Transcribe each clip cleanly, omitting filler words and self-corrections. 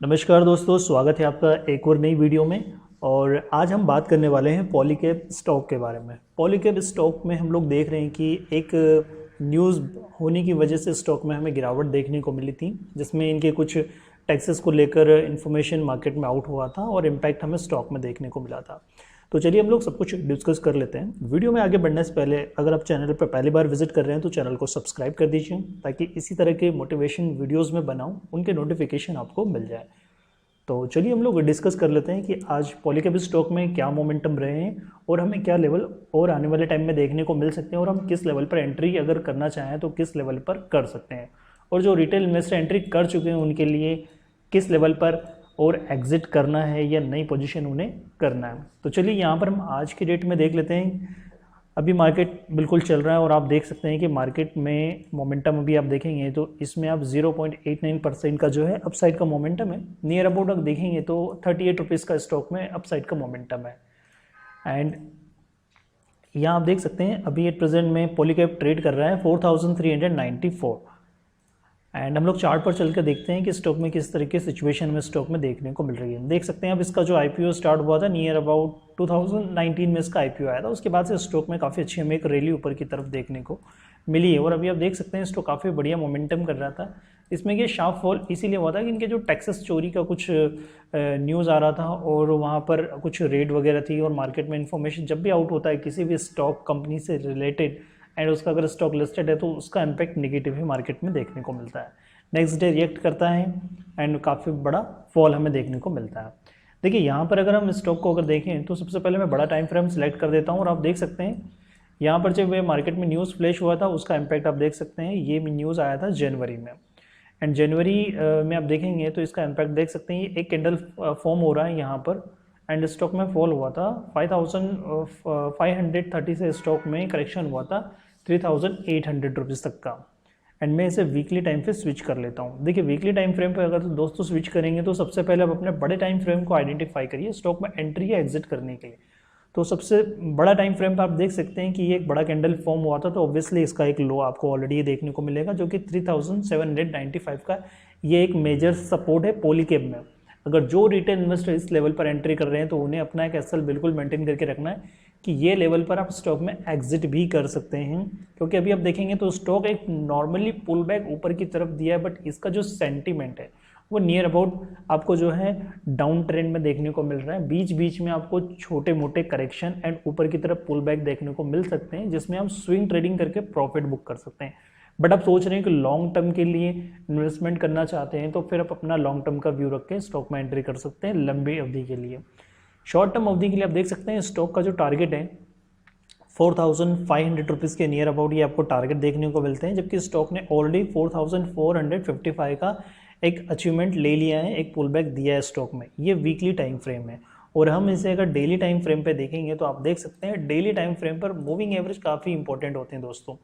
नमस्कार दोस्तों, स्वागत है आपका एक और नई वीडियो में। और आज हम बात करने वाले हैं पॉलीकैब स्टॉक के बारे में। पॉलीकैब स्टॉक में हम लोग देख रहे हैं कि एक न्यूज़ होने की वजह से स्टॉक में हमें गिरावट देखने को मिली थी, जिसमें इनके कुछ टैक्सेस को लेकर इन्फॉर्मेशन मार्केट में आउट हुआ था और इम्पैक्ट हमें स्टॉक में देखने को मिला था। तो चलिए हम लोग सब कुछ डिस्कस कर लेते हैं। वीडियो में आगे बढ़ने से पहले अगर आप चैनल पर पहली बार विजिट कर रहे हैं तो चैनल को सब्सक्राइब कर दीजिए, ताकि इसी तरह के मोटिवेशन वीडियोस में बनाऊं उनके नोटिफिकेशन आपको मिल जाए। तो चलिए हम लोग डिस्कस कर लेते हैं कि आज पॉलीकैब स्टॉक में क्या मोमेंटम रहे हैं और हमें क्या लेवल और आने वाले टाइम में देखने को मिल सकते हैं, और हम किस लेवल पर एंट्री अगर करना चाहें तो किस लेवल पर कर सकते हैं, और जो रिटेल इन्वेस्टर एंट्री कर चुके हैं उनके लिए किस लेवल पर और एग्जिट करना है या नई पोजीशन उन्हें करना है। तो चलिए यहाँ पर हम आज की डेट में देख लेते हैं। अभी मार्केट बिल्कुल चल रहा है और आप देख सकते हैं कि मार्केट में मोमेंटम अभी आप देखेंगे तो इसमें आप 0.89% का जो है अपसाइड का मोमेंटम है। नियर अबाउट अगर देखेंगे तो 38 रुपीज़ का स्टॉक में अपसाइड का मोमेंटम है। एंड यहाँ आप देख सकते हैं अभी एट प्रेजेंट में पॉलीकैब ट्रेड कर रहा है 4394। एंड हम लोग चार्ट पर चल कर देखते हैं कि स्टॉक में किस तरीके सिचुएशन में स्टॉक में देखने को मिल रही है। देख सकते हैं अब इसका जो आईपीओ स्टार्ट हुआ था नियर अबाउट 2019 में इसका आईपीओ आया था। उसके बाद से स्टॉक में काफ़ी अच्छी हमें एक रैली ऊपर की तरफ देखने को मिली है, और अभी आप देख सकते हैं स्टॉक काफ़ी बढ़िया मोमेंटम कर रहा था। इसमें ये शार्प फॉल इसीलिए हुआ था कि इनके जो टैक्सेस चोरी का कुछ न्यूज़ आ रहा था और वहाँ पर कुछ रेड वगैरह थी, और मार्केट में इंफॉर्मेशन जब भी आउट होता है किसी भी स्टॉक कंपनी से रिलेटेड एंड उसका अगर स्टॉक लिस्टेड है तो उसका इम्पैक्ट नेगेटिव ही मार्केट में देखने को मिलता है। नेक्स्ट डे रिएक्ट करता है एंड काफ़ी बड़ा फॉल हमें देखने को मिलता है। देखिए यहाँ पर अगर हम स्टॉक को अगर देखें तो सबसे पहले मैं बड़ा टाइम फ्रेम सेलेक्ट कर देता हूँ, और आप देख सकते हैं यहाँ पर जब मार्केट में न्यूज़ फ्लैश हुआ था उसका इम्पैक्ट आप देख सकते हैं। ये न्यूज़ आया था जनवरी में, एंड जनवरी में आप देखेंगे तो इसका इम्पैक्ट देख सकते हैं। एक कैंडल फॉर्म हो रहा है यहाँ पर एंड स्टॉक में फॉल हुआ था 5530 से स्टॉक में करेक्शन हुआ था 3800 रुपीज़ तक का। एंड मैं इसे वीकली टाइम पे स्विच कर लेता हूँ। देखिए वीकली टाइम फ्रेम पे अगर तो दोस्तों स्विच करेंगे तो सबसे पहले आप अपने बड़े टाइम फ्रेम को आइडेंटिफाई करिए स्टॉक में एंट्री या एग्जिट करने के लिए। तो सबसे बड़ा टाइम फ्रेम पे आप देख सकते हैं कि ये एक बड़ा कैंडल फॉर्म हुआ था, तो ऑब्वियसली इसका एक लो आपको ऑलरेडी देखने को मिलेगा जो कि 3795 का ये एक मेजर सपोर्ट है पॉलीकैब में। अगर जो रिटेल इन्वेस्टर इस लेवल पर एंट्री कर रहे हैं तो उन्हें अपना एक एसएल बिल्कुल मेंटेन करके रखना है कि ये लेवल पर आप स्टॉक में एग्जिट भी कर सकते हैं, क्योंकि अभी आप देखेंगे तो स्टॉक एक नॉर्मली पुल बैक ऊपर की तरफ दिया है, बट इसका जो सेंटीमेंट है वो नियर अबाउट आपको जो है डाउन ट्रेंड में देखने को मिल रहा है। बीच बीच में आपको छोटे मोटे करेक्शन एंड ऊपर की तरफ पुल बैक देखने को मिल सकते हैं, जिसमें आप स्विंग ट्रेडिंग करके प्रॉफिट बुक कर सकते हैं। बट आप सोच रहे हैं कि लॉन्ग टर्म के लिए इन्वेस्टमेंट करना चाहते हैं तो फिर आप अपना लॉन्ग टर्म का व्यू रख के स्टॉक में एंट्री कर सकते हैं लंबी अवधि के लिए। शॉर्ट टर्म अवधि के लिए आप देख सकते हैं स्टॉक का जो टारगेट है 4500 रुपीज़ के नियर अबाउट ये आपको टारगेट देखने को मिलते हैं, जबकि स्टॉक ने ऑलरेडी 4455 का एक अचीवमेंट ले लिया है, एक पुल बैक दिया है स्टॉक में। ये वीकली टाइम फ्रेम है, और हम इसे अगर डेली टाइम फ्रेम पे देखेंगे तो आप देख सकते हैं डेली टाइम फ्रेम पर मूविंग एवरेज काफ़ी इंपॉर्टेंट होते हैं दोस्तों।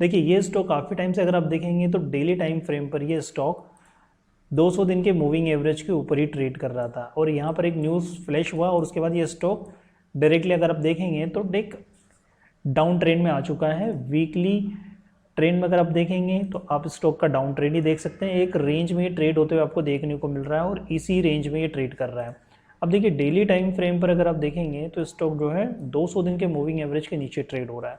देखिए ये स्टॉक काफ़ी टाइम से अगर आप देखेंगे तो डेली टाइम फ्रेम पर ये स्टॉक 200 दिन के मूविंग एवरेज के ऊपर ही ट्रेड कर रहा था, और यहाँ पर एक न्यूज़ फ्लैश हुआ और उसके बाद ये स्टॉक डायरेक्टली अगर आप देखेंगे तो एक डाउन ट्रेंड में आ चुका है। वीकली ट्रेंड में अगर आप देखेंगे तो आप स्टॉक का डाउन ट्रेंड ही देख सकते हैं। एक रेंज में ये ट्रेड होते हुए आपको देखने को मिल रहा है और इसी रेंज में ये ट्रेड कर रहा है। अब देखिए डेली टाइम फ्रेम पर अगर आप देखेंगे तो स्टॉक जो है 200 दिन के मूविंग एवरेज के नीचे ट्रेड हो रहा है।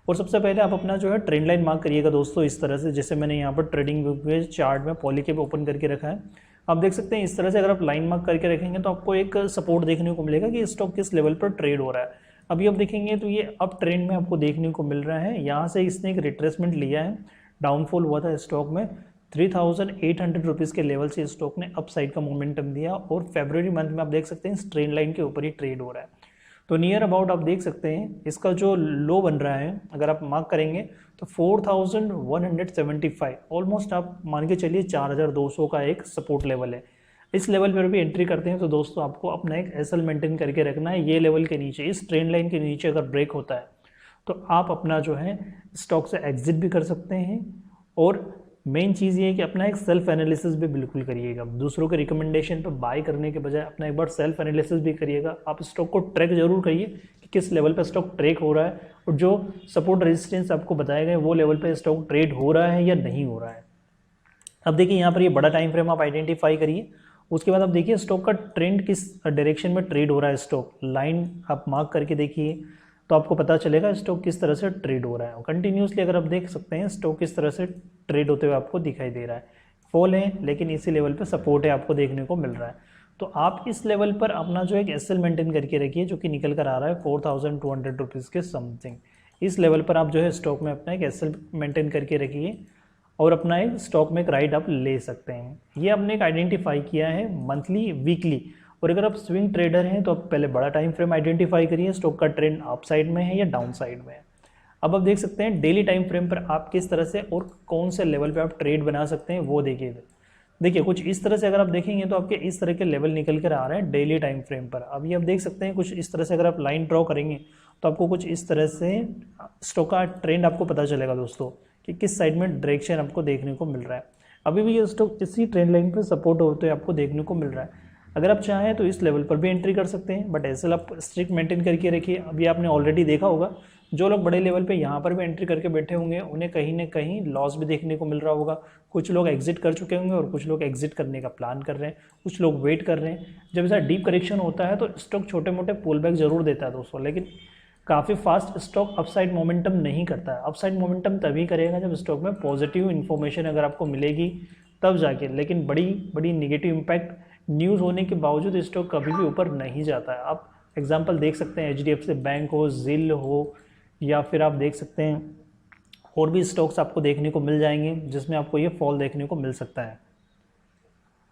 और सबसे पहले आप अपना जो है ट्रेंड लाइन मार्क करिएगा दोस्तों इस तरह से, जैसे मैंने यहाँ पर ट्रेडिंग व्यू चार्ट में पॉलीकैब ओपन करके रखा है। आप देख सकते हैं इस तरह से अगर आप लाइन मार्क करके रखेंगे तो आपको एक सपोर्ट देखने को मिलेगा कि स्टॉक किस लेवल पर ट्रेड हो रहा है। अभी आप देखेंगे तो ये अप ट्रेंड में आपको देखने को मिल रहा है। यहाँ से इसने एक रिट्रेसमेंट लिया है, डाउनफॉल हुआ था स्टॉक में 3800 रुपीज़ के लेवल से स्टॉक ने अपसाइड का मोमेंटम दिया, और फरवरी मंथ में आप देख सकते हैं इस ट्रेंड लाइन के ऊपर ही ट्रेड हो रहा है। तो नियर अबाउट आप देख सकते हैं इसका जो लो बन रहा है अगर आप मार्क करेंगे तो 4175, ऑलमोस्ट आप मान के चलिए 4200 का एक सपोर्ट लेवल है। इस लेवल पर भी एंट्री करते हैं तो दोस्तों आपको अपना एक एसएल मेंटेन करके रखना है। ये लेवल के नीचे, इस ट्रेंड लाइन के नीचे अगर ब्रेक होता है तो आप अपना जो है स्टॉक से एग्जिट भी कर सकते हैं, और मेन चीज़ ये है कि अपना एक सेल्फ एनालिसिस भी बिल्कुल करिएगा। दूसरों के रिकमेंडेशन पर बाय करने के बजाय अपना एक बार सेल्फ एनालिसिस भी करिएगा। आप स्टॉक को ट्रैक जरूर करिए कि किस लेवल पर स्टॉक ट्रेक हो रहा है, और जो सपोर्ट रेजिस्टेंस आपको बताए गए वो लेवल पर स्टॉक ट्रेड हो रहा है या नहीं हो रहा है। अब देखिए यहाँ पर ये बड़ा टाइम फ्रेम आप आइडेंटिफाई करिए, उसके बाद आप देखिए स्टॉक का ट्रेंड किस डायरेक्शन में ट्रेड हो रहा है, स्टॉक लाइन आप मार्क करके देखिए तो आपको पता चलेगा स्टॉक किस तरह से ट्रेड हो रहा है। कंटिन्यूसली अगर आप देख सकते हैं स्टॉक किस तरह से ट्रेड होते हुए आपको दिखाई दे रहा है, फॉल है लेकिन इसी लेवल पे सपोर्ट है आपको देखने को मिल रहा है। तो आप इस लेवल पर अपना जो एक एसएल मेंटेन करके रखिए जो कि निकल कर आ रहा है 4200 रुपीज़ के समथिंग। इस लेवल पर आप जो है स्टॉक में अपना एक एसएल मेंटेन करके रखिए और अपना एक स्टॉक में एक राइड आप ले सकते हैं। ये आपने एक आइडेंटिफाई किया है मंथली, वीकली। और अगर आप स्विंग ट्रेडर हैं तो आप पहले बड़ा टाइम फ्रेम आइडेंटिफाई करिए, स्टॉक का ट्रेंड अप साइड में है या डाउन साइड में है। अब आप देख सकते हैं डेली टाइम फ्रेम पर आप किस तरह से और कौन से लेवल पे आप ट्रेड बना सकते हैं वो देखिए कुछ इस तरह से अगर आप देखेंगे तो आपके इस तरह के लेवल निकल कर आ रहे हैं डेली टाइम फ्रेम पर। अभी आप देख सकते हैं कुछ इस तरह से अगर आप लाइन ड्रॉ करेंगे तो आपको कुछ इस तरह से स्टॉक का ट्रेंड आपको पता चलेगा दोस्तों कि किस साइड में डायरेक्शन आपको देखने को मिल रहा है। अभी भी ये स्टॉक इसी ट्रेंड लाइन पर सपोर्ट होते हुए आपको देखने को मिल रहा है। अगर आप चाहें तो इस लेवल पर भी एंट्री कर सकते हैं, बट ऐसे आप स्ट्रिक्ट मेंटेन करके रखिए। अभी आपने ऑलरेडी देखा होगा जो लोग बड़े लेवल पे यहाँ पर भी एंट्री करके बैठे होंगे उन्हें कहीं ना कहीं लॉस भी देखने को मिल रहा होगा। कुछ लोग एग्जिट कर चुके होंगे और कुछ लोग एग्जिट करने का प्लान कर रहे हैं, कुछ लोग वेट कर रहे हैं। जब ऐसा डीप करेक्शन होता है तो स्टॉक छोटे मोटे पुल बैक जरूर देता है दोस्तों, लेकिन काफ़ी फास्ट स्टॉक अपसाइड मोमेंटम नहीं करता है। अपसाइड मोमेंटम तभी करेगा जब स्टॉक में पॉजिटिव इन्फॉर्मेशन अगर आपको मिलेगी तब जाके, लेकिन बड़ी निगेटिव इम्पैक्ट न्यूज़ होने के बावजूद स्टॉक कभी भी ऊपर नहीं जाता है। आप एग्जांपल देख सकते हैं HDFC बैंक हो, जिल हो, या फिर आप देख सकते हैं और भी स्टॉक्स आपको देखने को मिल जाएंगे जिसमें आपको ये फॉल देखने को मिल सकता है।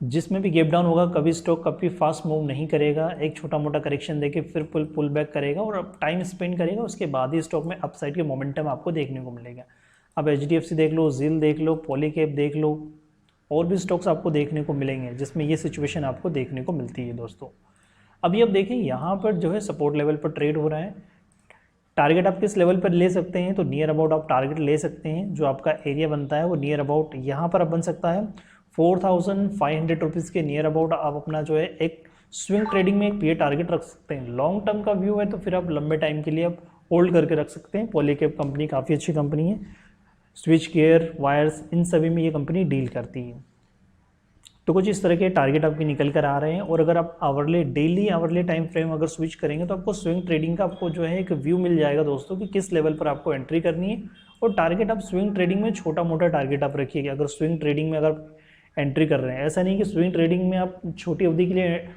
जिसमें भी गैप डाउन होगा कभी स्टॉक कभी फास्ट मूव नहीं करेगा, एक छोटा मोटा करेक्शन देके फिर पुल बैक करेगा और टाइम स्पेंड करेगा, उसके बाद ही स्टॉक में अपसाइड के मोमेंटम आपको देखने को मिलेगा। अब HDFC देख लो, जिल देख लो, पॉलीकैब देख लो, और भी स्टॉक्स आपको देखने को मिलेंगे जिसमें ये सिचुएशन आपको देखने को मिलती है दोस्तों। अभी आप देखें यहाँ पर जो है सपोर्ट लेवल पर ट्रेड हो रहा है। टारगेट आप किस लेवल पर ले सकते हैं तो नियर अबाउट आप टारगेट ले सकते हैं। जो आपका एरिया बनता है वो नियर अबाउट यहाँ पर अब बन सकता है 4500 रुपीज़ के नियर अबाउट। आप अपना जो है एक स्विंग ट्रेडिंग में एक ये टारगेट रख सकते हैं। लॉन्ग टर्म का व्यू है तो फिर आप लंबे टाइम के लिए आप होल्ड करके रख सकते हैं। पॉलीकैब कंपनी काफ़ी अच्छी कंपनी है, स्विच गियर, वायर्स, इन सभी में ये कंपनी डील करती है। तो कुछ इस तरह के टारगेट आपके निकल कर आ रहे हैं। और अगर आप डेली आवरली टाइम फ्रेम अगर स्विच करेंगे तो आपको स्विंग ट्रेडिंग का आपको जो है एक व्यू मिल जाएगा दोस्तों कि किस लेवल पर आपको एंट्री करनी है। और टारगेट आप स्विंग ट्रेडिंग में छोटा मोटा टारगेट आप रखिएगा। अगर स्विंग ट्रेडिंग में अगर एंट्री कर रहे हैं, ऐसा नहीं कि स्विंग ट्रेडिंग में आप छोटी अवधि के लिए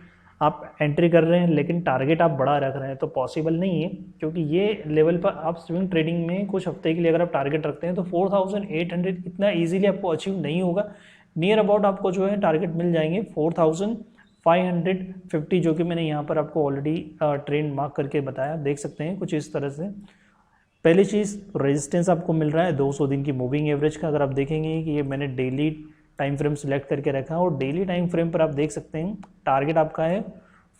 आप एंट्री कर रहे हैं लेकिन टारगेट आप बड़ा रख रहे हैं, तो पॉसिबल नहीं है। क्योंकि ये लेवल पर आप स्विंग ट्रेडिंग में कुछ हफ्ते के लिए अगर आप टारगेट रखते हैं तो 4800 इतना ईजिली आपको अचीव नहीं होगा। नियर अबाउट आपको जो है टारगेट मिल जाएंगे 4550, जो कि मैंने यहाँ पर आपको ऑलरेडी ट्रेंड मार्क करके बताया, देख सकते हैं कुछ इस तरह से। पहली चीज़ रेजिस्टेंस आपको मिल रहा है 200 दिन की मूविंग एवरेज का। अगर आप देखेंगे कि ये मैंने डेली टाइम फ्रेम सिलेक्ट करके रखा है और डेली टाइम फ्रेम पर आप देख सकते हैं टारगेट आपका है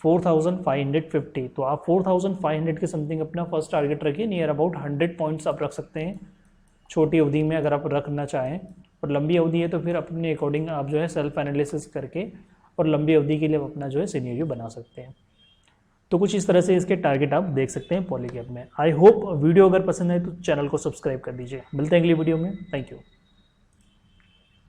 4550। तो आप 4500 के समथिंग अपना फर्स्ट टारगेट रखिए। नियर अबाउट 100 पॉइंट्स आप रख सकते हैं छोटी अवधि में अगर आप रखना चाहें। और लंबी अवधि है तो फिर अपने अकॉर्डिंग आप जो है सेल्फ एनालिसिस करके और लंबी अवधि के लिए अपना जो है सिनेरियो बना सकते हैं। तो कुछ इस तरह से इसके टारगेट आप देख सकते हैं पॉलीकैब में। आई होप वीडियो अगर पसंद है तो चैनल को सब्सक्राइब कर दीजिए। मिलते हैं अगली वीडियो में। Thank you.